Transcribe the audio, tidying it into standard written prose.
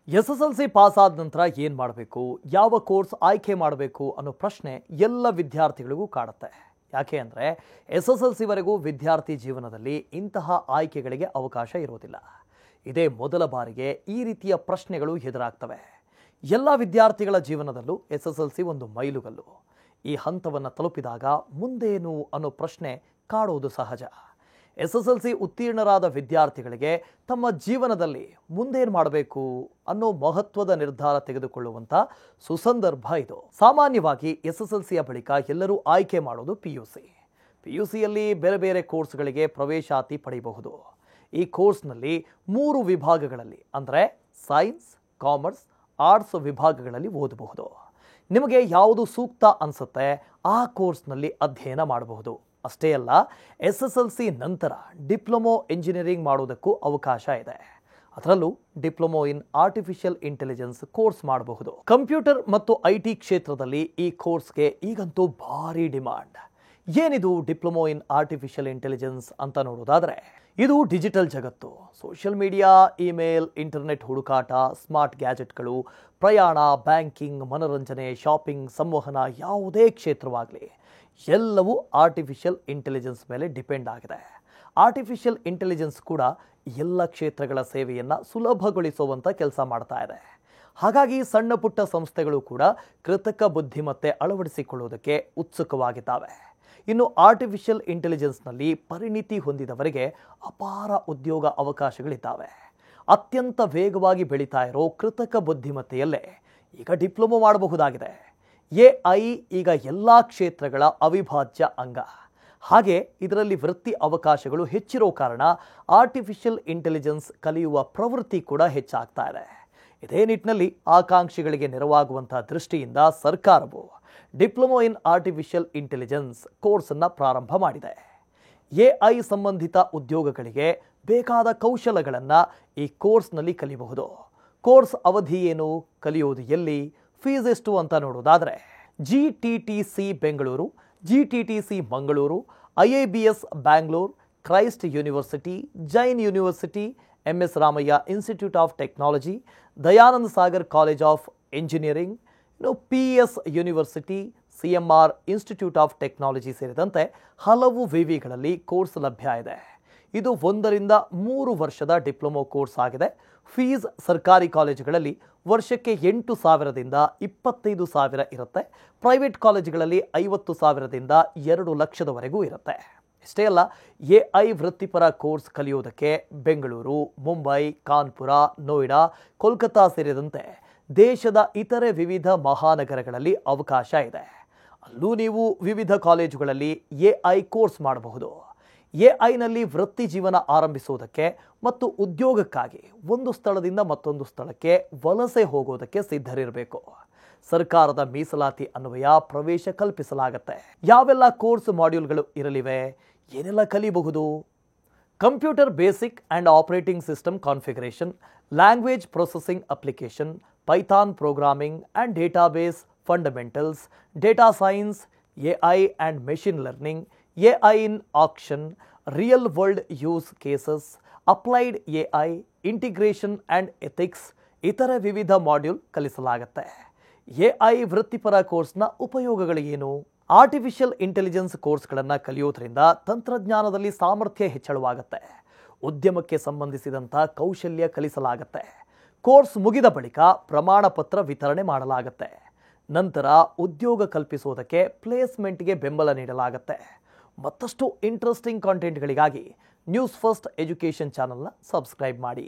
SSLC pass ಆದ ನಂತರ ಏನು ಮಾಡಬೇಕು, ಯಾವ ಕೋರ್ಸ್ ಆಯ್ಕೆ ಮಾಡಬೇಕು ಅನ್ನೋ ಪ್ರಶ್ನೆ ಎಲ್ಲ ವಿದ್ಯಾರ್ಥಿಗಳಿಗೂ ಕಾಡುತ್ತೆ. ಯಾಕೆ ಅಂದರೆ ಎಸ್ಎಸ್ಎಲ್ಸಿವರೆಗೂ ವಿದ್ಯಾರ್ಥಿ ಜೀವನದಲ್ಲಿ ಇಂತಹ ಆಯ್ಕೆಗಳಿಗೆ ಅವಕಾಶ ಇರೋದಿಲ್ಲ. ಇದೇ ಮೊದಲ ಬಾರಿಗೆ ಈ ರೀತಿಯ ಪ್ರಶ್ನೆಗಳು ಎದುರಾಗ್ತವೆ. ಎಲ್ಲ ವಿದ್ಯಾರ್ಥಿಗಳ ಜೀವನದಲ್ಲೂ ಎಸ್ಎಸ್ಎಲ್ಸಿ ಒಂದು ಮೈಲುಗಲ್ಲು. ಈ ಹಂತವನ್ನು ತಲುಪಿದಾಗ ಮುಂದೇನು ಅನ್ನೋ ಪ್ರಶ್ನೆ ಕಾಡುವುದು ಸಹಜ. ಎಸ್ಎಸ್ಎಲ್ಸಿ ಉತ್ತೀರ್ಣರಾದ ವಿದ್ಯಾರ್ಥಿಗಳಿಗೆ ತಮ್ಮ ಜೀವನದಲ್ಲಿ ಮುಂದೇನು ಮಾಡಬೇಕು ಅನ್ನೋ ಮಹತ್ವದ ನಿರ್ಧಾರ ತೆಗೆದುಕೊಳ್ಳುವಂಥ ಸುಸಂದರ್ಭ ಇದು. ಸಾಮಾನ್ಯವಾಗಿ ಎಸ್ಎಸ್ಎಲ್ಸಿಯ ಬಳಿಕ ಎಲ್ಲರೂ ಆಯ್ಕೆ ಮಾಡೋದು ಪಿಯುಸಿಯಲ್ಲಿ ಬೇರೆ ಬೇರೆ ಕೋರ್ಸ್ಗಳಿಗೆ ಪ್ರವೇಶಾತಿ ಪಡೆಯಬಹುದು. ಈ ಕೋರ್ಸ್ನಲ್ಲಿ 3 ವಿಭಾಗಗಳಲ್ಲಿ ಅಂದರೆ ಸೈನ್ಸ್, ಕಾಮರ್ಸ್, ಆರ್ಟ್ಸ್ ವಿಭಾಗಗಳಲ್ಲಿ ಓದಬಹುದು. ನಿಮಗೆ ಯಾವುದು ಸೂಕ್ತ ಅನಿಸುತ್ತೆ ಆ ಕೋರ್ಸ್ನಲ್ಲಿ ಅಧ್ಯಯನ ಮಾಡಬಹುದು. ಅಷ್ಟೇ ಅಲ್ಲ, ಎಸ್ಎಸ್ಎಲ್ಸಿ ನಂತರ ಡಿಪ್ಲೊಮೊ ಇಂಜಿನಿಯರಿಂಗ್ ಮಾಡೋದಕ್ಕೂ ಅವಕಾಶ ಇದೆ. ಅದರಲ್ಲೂ diploma in artificial intelligence course ಮಾಡಬಹುದು. ಕಂಪ್ಯೂಟರ್ ಮತ್ತು ಐಟಿ ಕ್ಷೇತ್ರದಲ್ಲಿ ಈ ಕೋರ್ಸ್ಗೆ ಈಗಂತೂ ಭಾರಿ ಡಿಮಾಂಡ್. ಏನಿದು ಡಿಪ್ಲೊಮೊ ಇನ್ ಆರ್ಟಿಫಿಷಿಯಲ್ ಇಂಟೆಲಿಜೆನ್ಸ್ ಅಂತ ನೋಡೋದಾದರೆ, ಇದು ಡಿಜಿಟಲ್ ಜಗತ್ತು. ಸೋಷಿಯಲ್ ಮೀಡಿಯಾ, ಇಮೇಲ್, ಇಂಟರ್ನೆಟ್ ಹುಡುಕಾಟ, ಸ್ಮಾರ್ಟ್ ಗ್ಯಾಜೆಟ್ಗಳು, ಪ್ರಯಾಣ, ಬ್ಯಾಂಕಿಂಗ್, ಮನೋರಂಜನೆ, ಶಾಪಿಂಗ್, ಸಂವಹನ, ಯಾವುದೇ ಕ್ಷೇತ್ರವಾಗಲಿ ಎಲ್ಲವೂ ಆರ್ಟಿಫಿಷಿಯಲ್ ಇಂಟೆಲಿಜೆನ್ಸ್ ಮೇಲೆ ಡಿಪೆಂಡ್ ಆಗಿದೆ. ಆರ್ಟಿಫಿಷಿಯಲ್ ಇಂಟೆಲಿಜೆನ್ಸ್ ಕೂಡ ಎಲ್ಲ ಕ್ಷೇತ್ರಗಳ ಸೇವೆಯನ್ನು ಸುಲಭಗೊಳಿಸುವಂಥ ಕೆಲಸ ಮಾಡ್ತಾ ಇದೆ. ಹಾಗಾಗಿ ಸಣ್ಣ ಪುಟ್ಟ ಸಂಸ್ಥೆಗಳು ಕೂಡ ಕೃತಕ ಬುದ್ಧಿಮತ್ತೆ ಅಳವಡಿಸಿಕೊಳ್ಳುವುದಕ್ಕೆ ಉತ್ಸುಕವಾಗಿದ್ದಾವೆ. ಇನ್ನು ಆರ್ಟಿಫಿಷಿಯಲ್ ಇಂಟೆಲಿಜೆನ್ಸ್ನಲ್ಲಿ ಪರಿಣಿತಿ ಹೊಂದಿದವರಿಗೆ ಅಪಾರ ಉದ್ಯೋಗ ಅವಕಾಶಗಳಿದ್ದಾವೆ. ಅತ್ಯಂತ ವೇಗವಾಗಿ ಬೆಳೀತಾ ಇರೋ ಕೃತಕ ಬುದ್ಧಿಮತ್ತೆಯಲ್ಲೇ ಈಗ ಡಿಪ್ಲೊಮೊ ಮಾಡಬಹುದಾಗಿದೆ. ಎಐ ಈಗ ಎಲ್ಲ ಕ್ಷೇತ್ರಗಳ ಅವಿಭಾಜ್ಯ ಅಂಗ. ಹಾಗೆ ಇದರಲ್ಲಿ ವೃತ್ತಿ ಅವಕಾಶಗಳು ಹೆಚ್ಚಿರೋ ಕಾರಣ ಆರ್ಟಿಫಿಷಿಯಲ್ ಇಂಟೆಲಿಜೆನ್ಸ್ ಕಲಿಯುವ ಪ್ರವೃತ್ತಿ ಕೂಡ ಹೆಚ್ಚಾಗ್ತಾ ಇದೆ. ಇದೇ ನಿಟ್ಟಿನಲ್ಲಿ ಆಕಾಂಕ್ಷಿಗಳಿಗೆ ನೆರವಾಗುವಂಥ ದೃಷ್ಟಿಯಿಂದ ಸರ್ಕಾರವು ಡಿಪ್ಲೊಮೊ ಇನ್ ಆರ್ಟಿಫಿಷಿಯಲ್ ಇಂಟೆಲಿಜೆನ್ಸ್ ಕೋರ್ಸನ್ನು ಪ್ರಾರಂಭ ಮಾಡಿದೆ. ಎಐ ಸಂಬಂಧಿತ ಉದ್ಯೋಗಗಳಿಗೆ ಬೇಕಾದ ಕೌಶಲಗಳನ್ನು ಈ ಕೋರ್ಸ್ನಲ್ಲಿ ಕಲಿಯಬಹುದು. ಕೋರ್ಸ್ ಅವಧಿ ಏನು, ಕಲಿಯೋದು ಎಲ್ಲಿ, ಫೀಸ್ ಎಷ್ಟು ಅಂತ ನೋಡೋದಾದರೆ, GTTC Bengaluru, GTTC Mangaluru, IIBS Bangalore, Christ University, Jain University, MS Ramaiah Institute of Technology, Dayananda Sagar College of Engineering, PS University, CMR Institute of Technology ಸೇರಿದಂತೆ ಹಲವು ವಿವಿಗಳಲ್ಲಿ ಕೋರ್ಸ್ ಲಭ್ಯ ಇದೆ. ಇದು 1 ರಿಂದ 3 ವರ್ಷದ ಡಿಪ್ಲೊಮೊ ಕೋರ್ಸ್ ಆಗಿದೆ. ಫೀಸ್ ಸರ್ಕಾರಿ ಕಾಲೇಜುಗಳಲ್ಲಿ ವರ್ಷಕ್ಕೆ 8,000ದಿಂದ 25,000 ಇರುತ್ತೆ. ಪ್ರೈವೇಟ್ ಕಾಲೇಜುಗಳಲ್ಲಿ 50,000ದಿಂದ 2 ಲಕ್ಷದವರೆಗೂ ಇರುತ್ತೆ. ಇಷ್ಟೇ ಅಲ್ಲ, ಎಐ ವೃತ್ತಿಪರ ಕೋರ್ಸ್ ಕಲಿಯೋದಕ್ಕೆ ಬೆಂಗಳೂರು, ಮುಂಬೈ, ಕಾನ್ಪುರ, ನೋಯ್ಡಾ, ಕೋಲ್ಕತ್ತಾ ಸೇರಿದಂತೆ ದೇಶದ ಇತರೆ ವಿವಿಧ ಮಹಾನಗರಗಳಲ್ಲಿ ಅವಕಾಶ ಇದೆ. ಅಲ್ಲೂ ನೀವು ವಿವಿಧ ಕಾಲೇಜುಗಳಲ್ಲಿ ಎಐ ಕೋರ್ಸ್ ಮಾಡಬಹುದು. ಎಐನಲ್ಲಿ ವೃತ್ತಿ ಜೀವನ ಆರಂಭಿಸುವುದಕ್ಕೆ ಮತ್ತು ಉದ್ಯೋಗಕ್ಕಾಗಿ ಒಂದು ಸ್ಥಳದಿಂದ ಮತ್ತೊಂದು ಸ್ಥಳಕ್ಕೆ ವಲಸೆ ಹೋಗೋದಕ್ಕೆ ಸಿದ್ಧರಿರಬೇಕು. ಸರ್ಕಾರದ ಮೀಸಲಾತಿ ಅನ್ವಯ ಪ್ರವೇಶ ಕಲ್ಪಿಸಲಾಗುತ್ತೆ. ಯಾವೆಲ್ಲ ಕೋರ್ಸ್ ಮಾಡ್ಯೂಲ್ಗಳು ಇರಲಿವೆ, ಏನೆಲ್ಲ ಕಲಿಯಬಹುದು? Computer basic and operating system configuration, language processing application, Python programming and database fundamentals, data science, AI and machine learning, AI in action, real world use cases, applied AI, integration and ethics, ಇತರೆ ವಿವಿಧ module ಕಲಿಸಲಾಗುತ್ತೆ. AI ವೃತ್ತಿಪರ ಕೋರ್ಸ್ನ ಉಪಯೋಗಗಳು ಏನು? Artificial intelligence ಕೋರ್ಸ್ಗಳನ್ನು ಕಲಿಯೋದ್ರಿಂದ ತಂತ್ರಜ್ಞಾನದಲ್ಲಿ ಸಾಮರ್ಥ್ಯ ಹೆಚ್ಚಳವಾಗುತ್ತೆ. ಉದ್ಯಮಕ್ಕೆ ಸಂಬಂಧಿಸಿದಂಥ ಕೌಶಲ್ಯ ಕಲಿಸಲಾಗುತ್ತೆ. ಕೋರ್ಸ್ ಮುಗಿದ ಬಳಿಕ ಪ್ರಮಾಣ ಪತ್ರ ವಿತರಣೆ ಮಾಡಲಾಗುತ್ತೆ. ನಂತರ ಉದ್ಯೋಗ ಕಲ್ಪಿಸುವುದಕ್ಕೆ ಪ್ಲೇಸ್ಮೆಂಟ್ಗೆ ಬೆಂಬಲ ನೀಡಲಾಗುತ್ತೆ. ಮತ್ತಷ್ಟು ಇಂಟ್ರೆಸ್ಟಿಂಗ್ ಕಾಂಟೆಂಟ್ಗಳಿಗಾಗಿ ನ್ಯೂಸ್ ಫಸ್ಟ್ ಎಜುಕೇಷನ್ ಚಾನಲ್ನ ಸಬ್ಸ್ಕ್ರೈಬ್ ಮಾಡಿ.